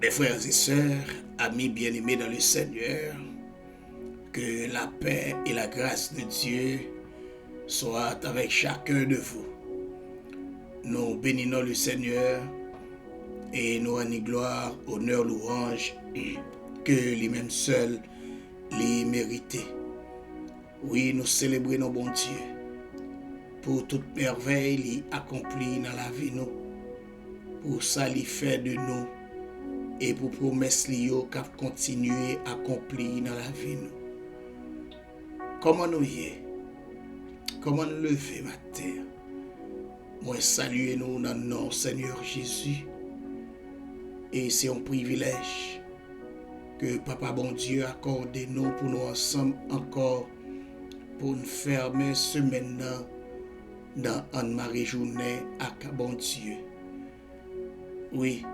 Mes frères et sœurs, amis bien-aimés dans le Seigneur, que la paix et la grâce de Dieu soient avec chacun de vous. Nous bénissons le Seigneur et nous rendons gloire, honneur, louange que lui-même seul les méritait. Oui, nous célébrons nos bons Dieu pour toute merveille accomplie dans la vie nous, pour ça il fait de nous et pour promesse liyo qu'a continuer à accomplir dans la vie nous. Comment nous y est? Comment nous lever matin? Moi saluer nous dans le nom Seigneur Jésus. Et c'est un privilège que Papa bon Dieu accorde nous pour nous ensemble encore pour nous fermer semaine dans Anne-Marie journée avec bon Dieu. Oui,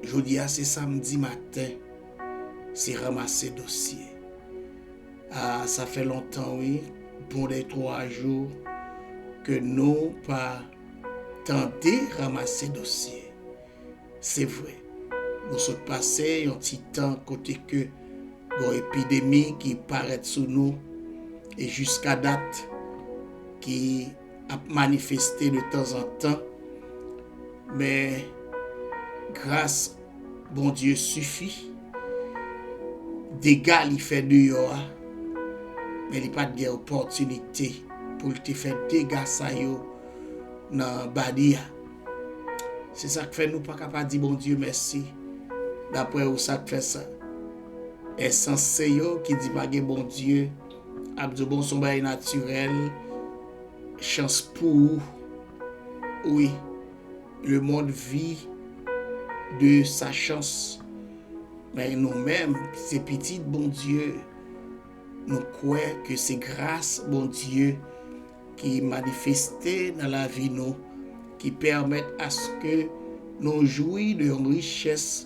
jeudi c'est samedi matin, c'est ramasser dossier. Ah, ça fait longtemps, oui, pour les 3 jours que nous pas tenté ramasser dossier. C'est vrai, nous sommes passés un petit temps côté que une épidémie qui paraît sous nous et jusqu'à date qui a manifesté de temps en temps, mais grâce bon Dieu suffit. Dégâts il fait dehors, mais il n'y a pas de opportunité pour te faire dégâts ça yo dans badia. C'est ça que fait nous pas capable dire bon Dieu merci. D'après où ça fait ça. Et censé yo qui dit pas bon Dieu, abdou bon son bail naturel, chance pour oui, le monde vit de sa chance. Mais nous-mêmes, c'est petit bon Dieu, nous croyons que c'est grâce bon Dieu qui manifesté dans la vie nous, qui permettent à ce que nous jouissions de une richesse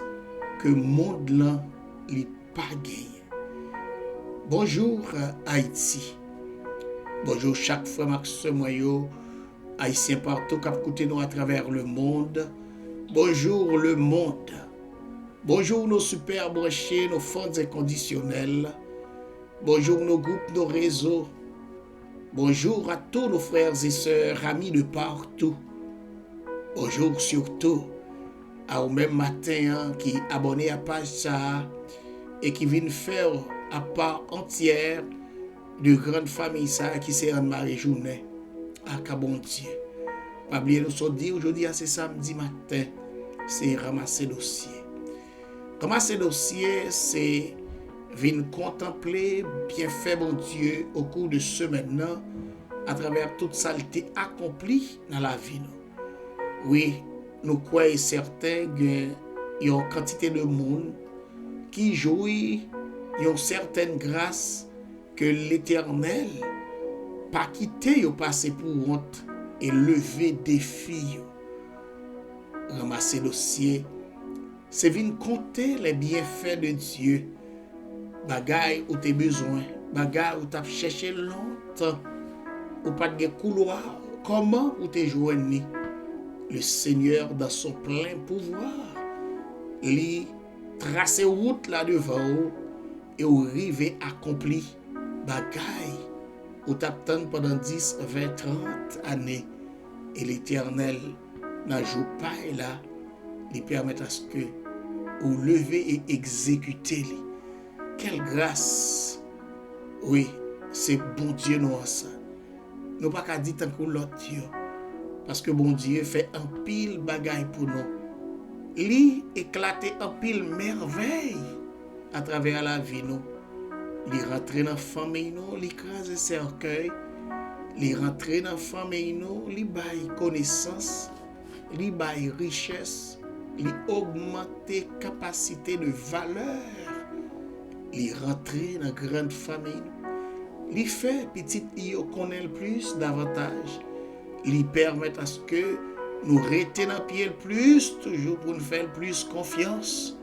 que le monde là n'est pas gagné. Bonjour Haïti. Bonjour chaque frère Maxime Moyo, Haïtien partout qui écoutent nous à travers le monde. Bonjour le monde. Bonjour nos super branchés, nos fonds inconditionnels. Bonjour nos groupes, nos réseaux. Bonjour à tous nos frères et sœurs, amis de partout. Bonjour surtout à au même matin qui abonné à page ça et qui vient faire à part entière de grande famille ça qui c'est Anne-Marie journée à Cabon Dieu. Pas oublier nous sommes dit aujourd'hui c'est samedi matin, c'est ramasser dossier. Ramasser dossier c'est venir contempler bienfait bon Dieu au cours de semaine à travers toute saleté accomplie dans la vie nous. Oui, nous croyons certains qu'il y a une quantité de monde qui jouit une certaine grâce que l'Éternel pas quitté yo passer pour honte et lever défi. Ramasser dossier, c'est venir compter les bienfaits de Dieu. Bagay ou tes besoins, bagay ou t'as cherché longtemps, ou pas de couloir, comment ou t'es joigné. Le Seigneur dans son plein pouvoir, lui tracer route là devant et ou river accompli bagay ou t'attendre pendant 10, 20, 30 années et l'Éternel n'a joue pas et là, il permet à ce que ou lever et exécuter lui. Quelle grâce! Oui, c'est bon Dieu nous ça. Nous pas qu'à dire tant que l'autre Dieu. Parce que bon Dieu fait un pile bagaille pour nous. Lui éclater un pile merveille à travers la vie nous. Lui rentrer dans la famille nous, lui craser cercueil. Lui rentrer dans la famille nous, lui bail connaissance, lui bail richesse, lui augmenter capacité de valeur. Li rentrer dans grande famille, li fait petit yo connaît le plus davantage, li permettre à ce que nous retenons pied le plus toujours pour nous faire plus confiance.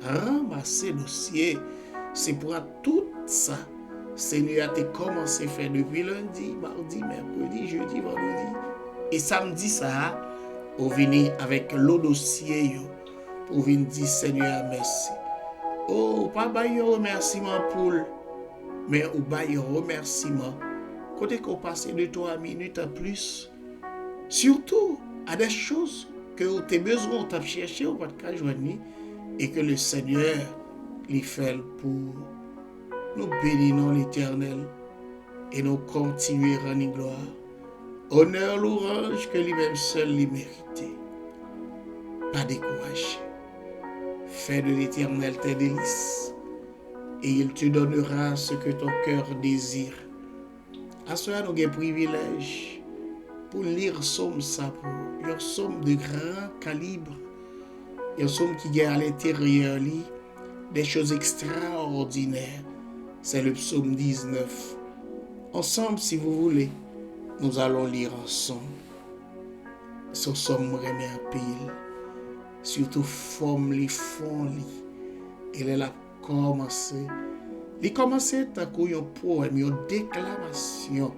Ramasser dossier, c'est pour tout ça. Seigneur a commencé à faire depuis lundi, mardi, mercredi, jeudi, vendredi et samedi ça, on venir avec le dossier pour venir dire Seigneur merci. Oh, pas bailler remerciement pour, mais ou bailler remerciement. Côté qu'on passe 2-3 minutes en plus, surtout à des choses que vous avez besoin de chercher ou pas de joindre et que le Seigneur les fait pour nous bénir l'Éternel et nous continuer à rendre gloire. Honneur, louange que lui-même seul lui mérite. Pas découragé. Fais de l'Éternel tes délices et il te donnera ce que ton cœur désire. À cela, nous avons un privilège pour lire somme ça, pour un somme de grand calibre, un somme qui a à l'intérieur des choses extraordinaires. C'est le psaume 19. Ensemble, si vous voulez, nous allons lire ensemble. Ce somme remet un pile, surtout forme les fonds. Et elle a commencé. Il a commencé à un poème, une déclamation.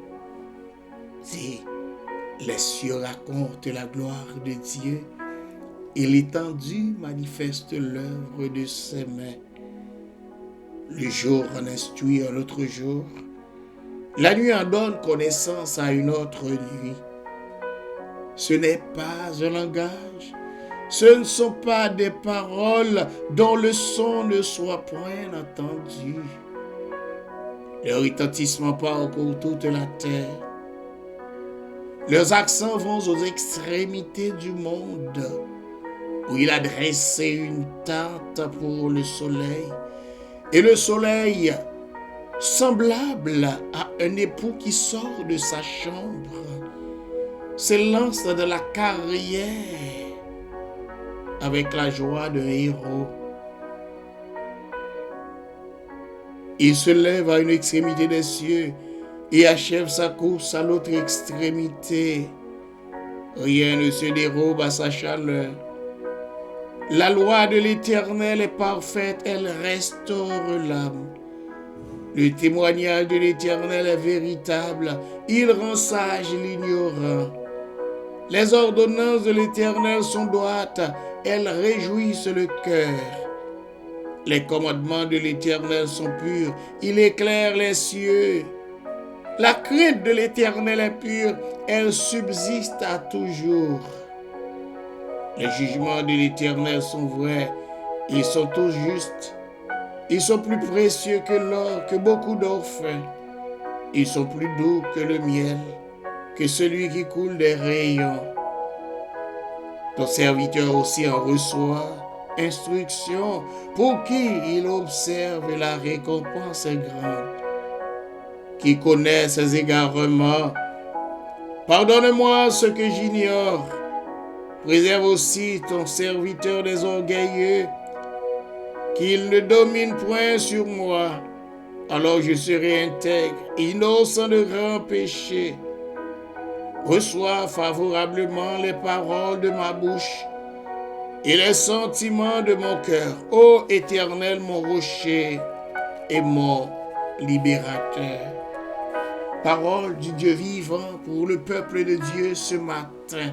Dit, les cieux racontent la gloire de Dieu et l'étendue manifeste l'œuvre de ses mains. Le jour en instruit un autre jour. La nuit en donne connaissance à une autre nuit. Ce n'est pas un langage, ce ne sont pas des paroles dont le son ne soit point entendu. Le retentissement parcourt toute la terre. Leurs accents vont aux extrémités du monde, où il a dressé une tente pour le soleil. Et le soleil, semblable à un époux qui sort de sa chambre, s'élance de la carrière avec la joie d'un héros. Il se lève à une extrémité des cieux et achève sa course à l'autre extrémité. Rien ne se dérobe à sa chaleur. La loi de l'Éternel est parfaite, elle restaure l'âme. Le témoignage de l'Éternel est véritable, il rend sage l'ignorant. Les ordonnances de l'Éternel sont droites, elles réjouissent le cœur. Les commandements de l'Éternel sont purs, il éclaire les cieux. La crainte de l'Éternel est pure, elle subsiste à toujours. Les jugements de l'Éternel sont vrais, ils sont tous justes. Ils sont plus précieux que l'or, que beaucoup d'or fin. Ils sont plus doux que le miel, que celui qui coule des rayons. Ton serviteur aussi en reçoit instruction, pour qui il observe et la récompense est grande. Qui connaît ses égarements, pardonne-moi ce que j'ignore. Préserve aussi ton serviteur des orgueilleux, qu'il ne domine point sur moi. Alors je serai intègre, innocent de grands péchés. Reçois favorablement les paroles de ma bouche et les sentiments de mon cœur. Ô Éternel, mon rocher et mon libérateur. Parole du Dieu vivant pour le peuple de Dieu ce matin.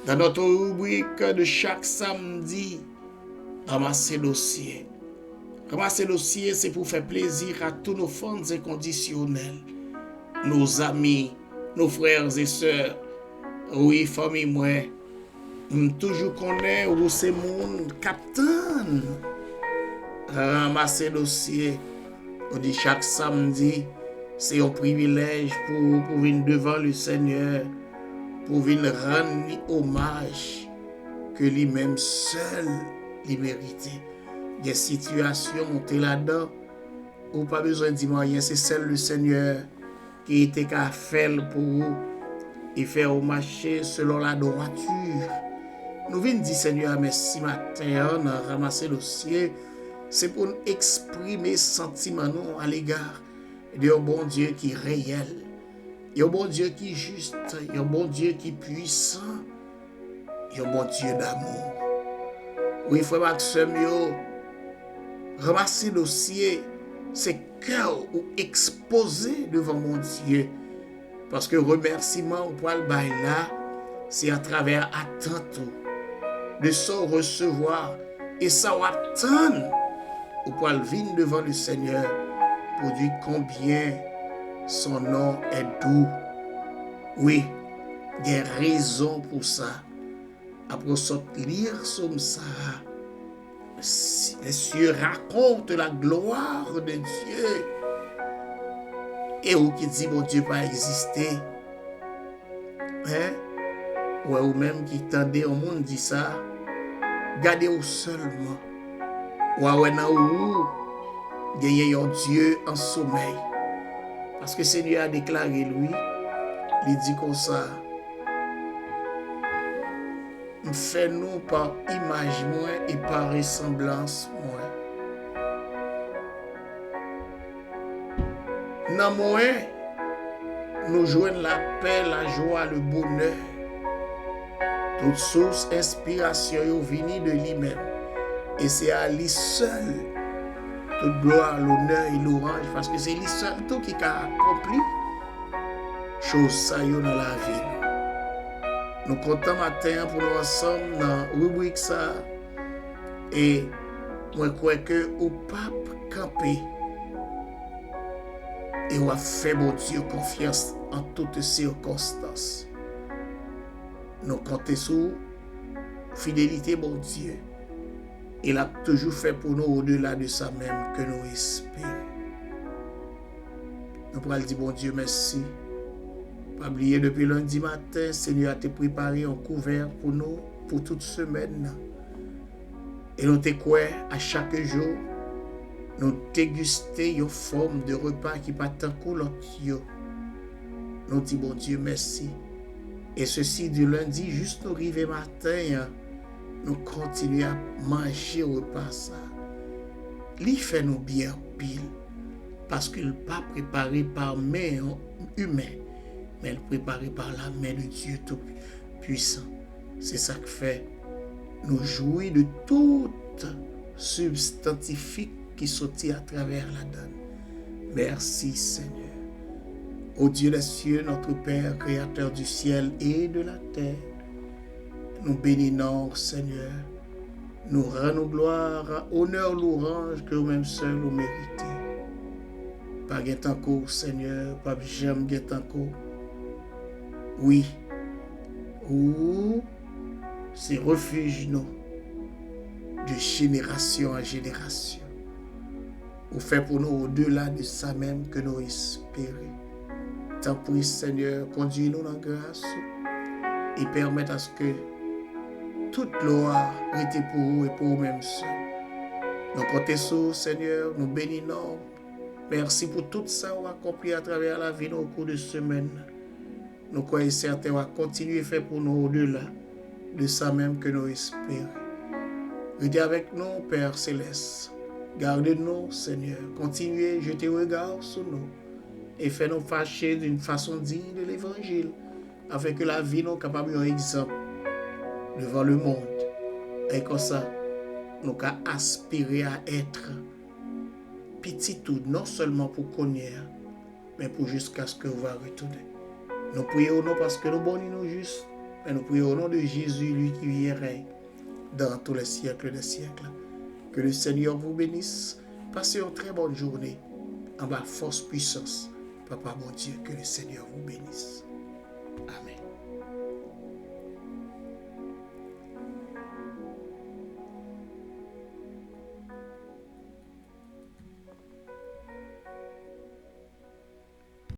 Dans notre rubrique de chaque samedi, ramasser dossier. Ramasser dossier, c'est pour faire plaisir à tous nos fans inconditionnels, nos amis, nos frères et sœurs. Oui, famille, moi, toujours connaît où c'est mon capitaine. Ramasser dossier, on dit chaque samedi, c'est un privilège pour venir devant le Seigneur, pour venir rendre hommage que lui-même seul il mérite. Des situations montées là-dedans, ou pas besoin de dire rien, c'est seul le Seigneur qui était qu'à faire pour vous et faire marcher selon la droiture. Nous venons dire Seigneur, merci matin, on a ramassé le dossier, c'est pour nous exprimer sentiments à l'égard d'un bon Dieu qui est réel, un bon Dieu qui est juste, un bon Dieu qui est puissant, un bon Dieu d'amour. Oui, frère Maxime, ramasser le dossier, c'est cœur ou exposé devant mon Dieu. Parce que remerciement pour le bail là, c'est à travers attente. de son recevoir. Et ça va attendre au poil vin devant le Seigneur pour dire combien son nom est doux. Oui, il y a raison pour ça. Après ça, lire comme ça, les cieux racontent la gloire de Dieu. Et où qui dit, mon Dieu pas exister. Hein? Ouais, ou même qui tendait au monde dit ça, gardez-vous seulement. Ouais, non, ou, gagnez un Dieu en sommeil. Parce que le Seigneur a déclaré, lui, il dit comme ça, fais-nous par image moins et par ressemblance moins. Dans moins, nous joignons la paix, la joie, le bonheur. Toute source, inspiration venue de lui-même. Et c'est à lui seul toute gloire, l'honneur et l'orange, parce que c'est lui seul tout qui a accompli chose ça dans la vie. Nous comptons matin pour nous ensemble dans la rubrique ça. Et moi crois que au pape campé et on a fait mon Dieu confiance en toutes circonstances. Nous comptons sur fidélité mon Dieu. Il a toujours fait pour nous au-delà de ça même que nous espérons. Nous pourrons dire bon Dieu merci. Pas oublier depuis lundi matin, Seigneur a te préparé un couvert pour nous pour toute semaine. Et nous te croyons à chaque jour, nous déguster une forme de repas qui pas tant que l'autre. Nous disons bon Dieu merci. Et ceci du lundi jusqu'au arrivé matin, nous continuons à manger au repas ça. Il fait nous bien pile parce qu'il n'est pas préparé par main humaine, mais il est préparé par la main de Dieu Tout-Puissant. C'est ça qui fait nous jouir de toute substantifique qui sortit à travers la donne. Merci Seigneur. Ô Dieu des cieux, notre Père, Créateur du ciel et de la terre, nous bénissons, Seigneur. Nous rendons gloire, honneur, louange que vous-même seul vous méritez. Pas guettancourt, Seigneur, pas jamais guettancourt. Oui, ou c'est refuge nous de génération en génération. Vous faites pour nous au-delà de ça même que nous espérons. Tant pis, Seigneur, conduis-nous dans la grâce et permette à ce que toute gloire était pour vous et pour vous-même seuls. Nous comptons sur Seigneur, nous bénissons. Merci pour tout ça qu'on a accompli à travers la vie au cours de semaine. Nous croyons certains va continuer à faire pour nous au-delà de ça même que nous espérons. Restez avec nous, Père Céleste. Gardez-nous, Seigneur. Continuez, jetez un regard sur nous et faites-nous fâcher d'une façon digne de l'Évangile, afin que la vie nous capable d'un exemple devant le monde. Et comme ça, nous pouvons aspirer à être petit tout, non seulement pour connaître, mais pour jusqu'à ce que vous va retourner. Nous prions au nom parce que nous bonissons nous juste, mais nous prions au nom de Jésus, lui qui vit et règne dans tous les siècles des siècles. Que le Seigneur vous bénisse. Passez une très bonne journée en ma force puissance. Papa mon Dieu, que le Seigneur vous bénisse. Amen.